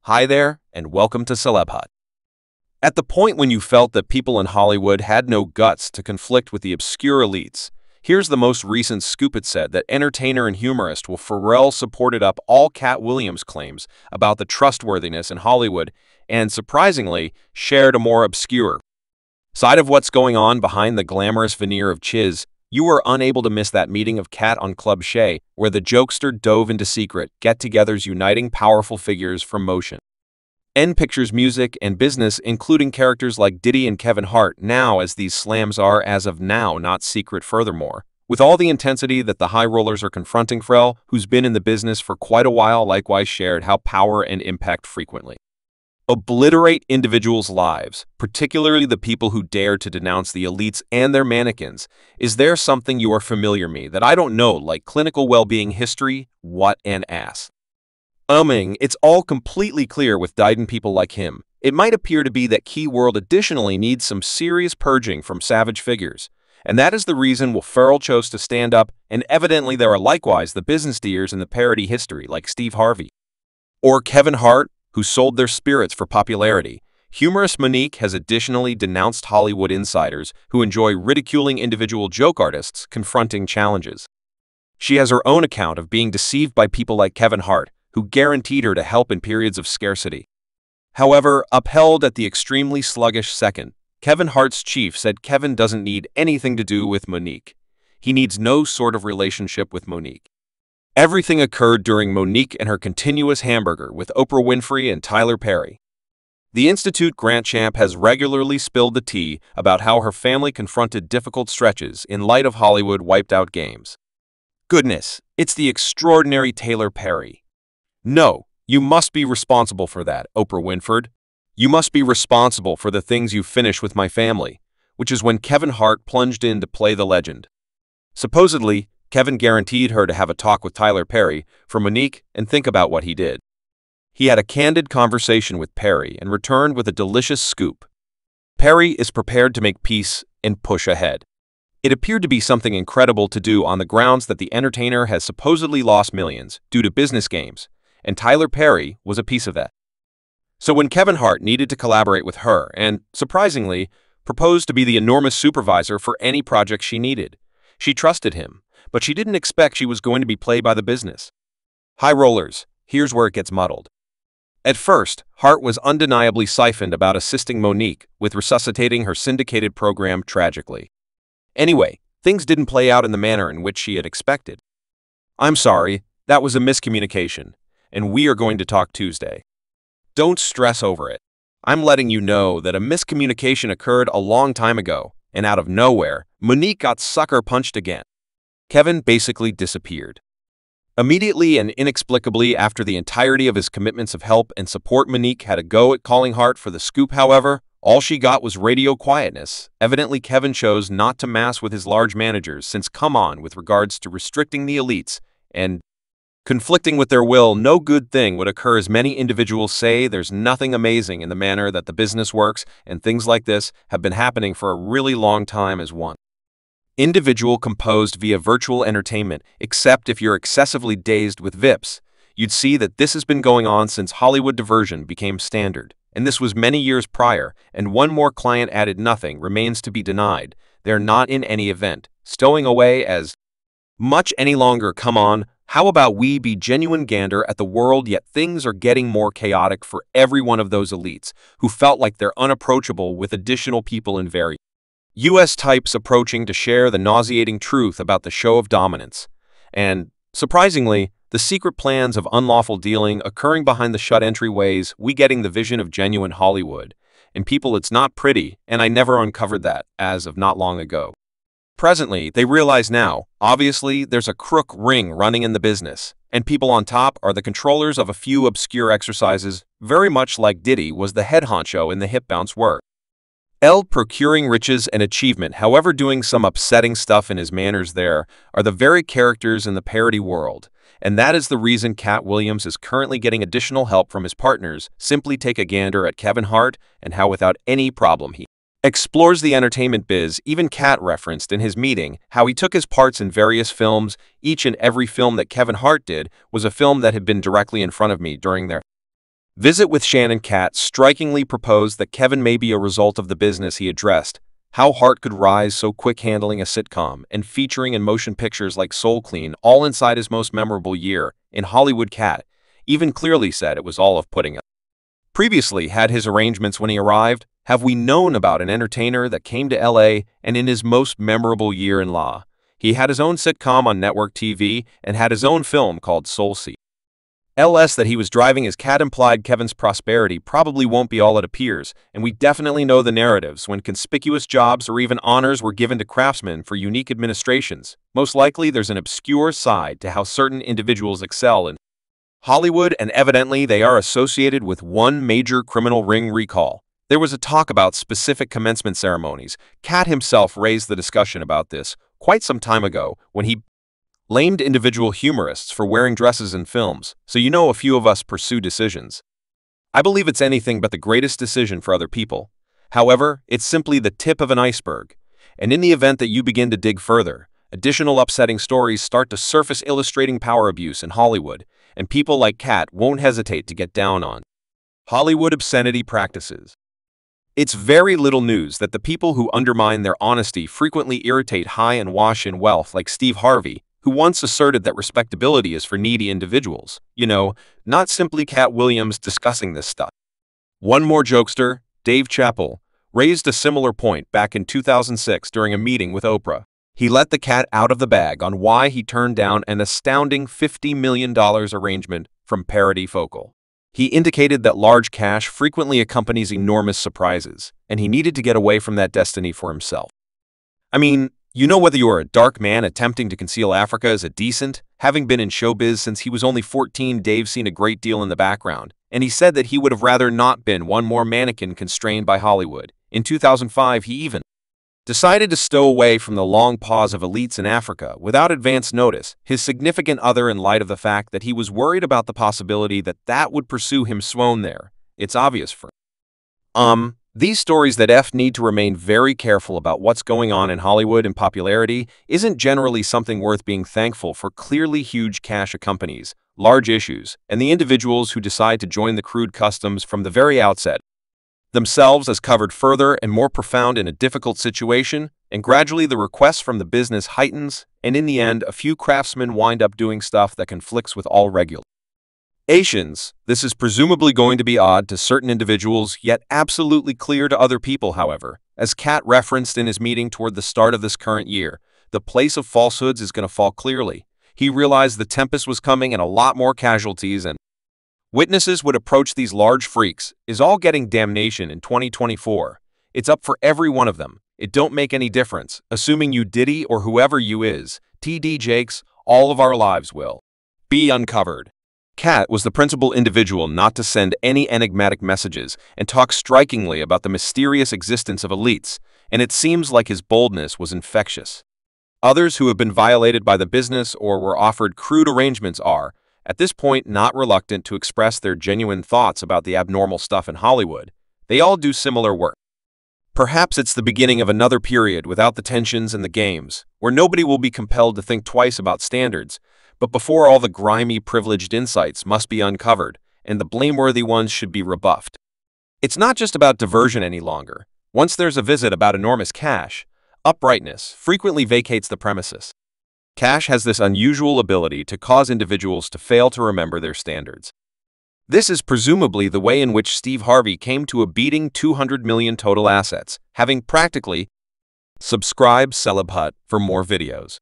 Hi there, and welcome to Celeb Hut. At the point when you felt that people in Hollywood had no guts to conflict with the obscure elites, here's the most recent scoop. It said that entertainer and humorist Will Ferrell supported up all Katt Williams' claims about the trustworthiness in Hollywood and, surprisingly, shared a more obscure side of what's going on behind the glamorous veneer of chiz. You were unable to miss that meeting of Katt on Club Shay, where the jokester dove into secret get-togethers uniting powerful figures from motion and pictures, music, and business, including characters like Diddy and Kevin Hart, now as these slams are, as of now, not secret. Furthermore, with all the intensity that the high rollers are confronting, Ferrell, who's been in the business for quite a while, likewise shared how power and impact frequently obliterate individuals' lives, particularly the people who dare to denounce the elites and their mannequins. Is there something you are familiar me that I don't know, like clinical well-being history? What an ass. It's all completely clear with Diden people like him. It might appear to be that Key World additionally needs some serious purging from savage figures. And that is the reason Will Ferrell chose to stand up, and evidently there are likewise the business deers in the parody history like Steve Harvey or Kevin Hart, who sold their spirits for popularity. Humorist Monique has additionally denounced Hollywood insiders who enjoy ridiculing individual joke artists confronting challenges. She has her own account of being deceived by people like Kevin Hart, who guaranteed her to help in periods of scarcity. However, upheld at the extremely sluggish second, Kevin Hart's chief said Kevin doesn't need anything to do with Monique. He needs no sort of relationship with Monique. Everything occurred during Monique and her continuous hamburger with Oprah Winfrey and Tyler Perry. The Institute Grant Champ has regularly spilled the tea about how her family confronted difficult stretches in light of Hollywood wiped out games. Goodness, it's the extraordinary Tyler Perry. No, you must be responsible for that, Oprah Winfrey. You must be responsible for the things you finish with my family, which is when Kevin Hart plunged in to play the legend. Supposedly, Kevin guaranteed her to have a talk with Tyler Perry for Monique and think about what he did. He had a candid conversation with Perry and returned with a delicious scoop. Perry is prepared to make peace and push ahead. It appeared to be something incredible to do on the grounds that the entertainer has supposedly lost millions due to business games, and Tyler Perry was a piece of that. So when Kevin Hart needed to collaborate with her and, surprisingly, proposed to be the enormous supervisor for any project she needed, she trusted him, but she didn't expect she was going to be played by the business high rollers. Here's where it gets muddled. At first, Hart was undeniably siphoned about assisting Monique with resuscitating her syndicated program tragically. Anyway, things didn't play out in the manner in which she had expected. I'm sorry, that was a miscommunication, and we are going to talk Tuesday. Don't stress over it. I'm letting you know that a miscommunication occurred a long time ago, and out of nowhere, Monique got sucker punched again. Kevin basically disappeared. Immediately and inexplicably after the entirety of his commitments of help and support, Monique had a go at calling Hart for the scoop. However, all she got was radio quietness. Evidently, Kevin chose not to mess with his large managers since, come on, with regards to restricting the elites and conflicting with their will, no good thing would occur. As many individuals say, there's nothing amazing in the manner that the business works, and things like this have been happening for a really long time as one individual composed via virtual entertainment, except if you're excessively dazed with VIPs. You'd see that this has been going on since Hollywood diversion became standard, and this was many years prior, and one more client added. Nothing remains to be denied. They're not in any event stowing away as much any longer. Come on, how about we be genuine gander at the world? Yet things are getting more chaotic for every one of those elites who felt like they're unapproachable, with additional people in very U.S. types approaching to share the nauseating truth about the show of dominance. And, surprisingly, the secret plans of unlawful dealing occurring behind the shut entryways. We getting the vision of genuine Hollywood. And people, it's not pretty, and I never uncovered that as of not long ago. Presently, they realize now, obviously, there's a crook ring running in the business, and people on top are the controllers of a few obscure exercises, very much like Diddy was the head honcho in the hip bounce work. Procuring riches and achievement, however, doing some upsetting stuff in his manners. There are the very characters in the parody world, and that is the reason Katt Williams is currently getting additional help from his partners. Simply take a gander at Kevin Hart and how without any problem he explores the entertainment biz. Even Katt referenced in his meeting how he took his parts in various films. Each and every film that Kevin Hart did was a film that had been directly in front of me during their Visit with Shannon. Katt strikingly proposed that Kevin may be a result of the business he addressed, how Hart could rise so quick handling a sitcom and featuring in motion pictures like Soul Clean, all inside his most memorable year in Hollywood. Katt even clearly said it was all off-putting. Previously had his arrangements when he arrived. Have we known about an entertainer that came to LA and in his most memorable year in law, he had his own sitcom on network TV and had his own film called Soul Clean. LS that he was driving as Katt implied Kevin's prosperity probably won't be all it appears, and we definitely know the narratives when conspicuous jobs or even honors were given to craftsmen for unique administrations. Most likely there's an obscure side to how certain individuals excel in Hollywood, and evidently they are associated with one major criminal ring recall. There was a talk about specific commencement ceremonies. Katt himself raised the discussion about this quite some time ago when he blamed individual humorists for wearing dresses in films, so you know a few of us pursue decisions. I believe it's anything but the greatest decision for other people. However, it's simply the tip of an iceberg. And in the event that you begin to dig further, additional upsetting stories start to surface illustrating power abuse in Hollywood, and people like Katt won't hesitate to get down on Hollywood obscenity practices. It's very little news that the people who undermine their honesty frequently irritate high and wash in wealth like Steve Harvey, who once asserted that respectability is for needy individuals. You know, not simply Katt Williams discussing this stuff. One more jokester, Dave Chappelle, raised a similar point back in 2006 during a meeting with Oprah. He let the cat out of the bag on why he turned down an astounding $50 million arrangement from Parody Focal. He indicated that large cash frequently accompanies enormous surprises, and he needed to get away from that destiny for himself. I mean, you know, whether you're a dark man attempting to conceal Africa as a decent, having been in showbiz since he was only 14, Dave's seen a great deal in the background, and he said that he would have rather not been one more mannequin constrained by Hollywood. In 2005, he even decided to stow away from the long pause of elites in Africa without advance notice, his significant other, in light of the fact that he was worried about the possibility that would pursue him swoon there. It's obvious for these stories that F need to remain very careful about what's going on in Hollywood, and popularity isn't generally something worth being thankful for. Clearly huge cash companies, large issues, and the individuals who decide to join the crude customs from the very outset themselves as covered further and more profound in a difficult situation, and gradually the request from the business heightens, and in the end a few craftsmen wind up doing stuff that conflicts with all regulations. This is presumably going to be odd to certain individuals, yet absolutely clear to other people. However, as Katt referenced in his meeting toward the start of this current year, the place of falsehoods is going to fall clearly. He realized the tempest was coming and a lot more casualties and witnesses would approach these large freaks is all getting damnation in 2024. It's up for every one of them. It don't make any difference, assuming you Diddy or whoever you is, TD Jakes, all of our lives will be uncovered. Katt was the principal individual not to send any enigmatic messages and talk strikingly about the mysterious existence of elites, and it seems like his boldness was infectious. Others who have been violated by the business or were offered crude arrangements are, at this point, not reluctant to express their genuine thoughts about the abnormal stuff in Hollywood. They all do similar work. Perhaps it's the beginning of another period without the tensions and the games, where nobody will be compelled to think twice about standards, but before all the grimy, privileged insights must be uncovered, and the blameworthy ones should be rebuffed. It's not just about diversion any longer. Once there's a visit about enormous cash, uprightness frequently vacates the premises. Cash has this unusual ability to cause individuals to fail to remember their standards. This is presumably the way in which Steve Harvey came to a beating $200 million total assets, having practically subscribed Celeb Hut for more videos.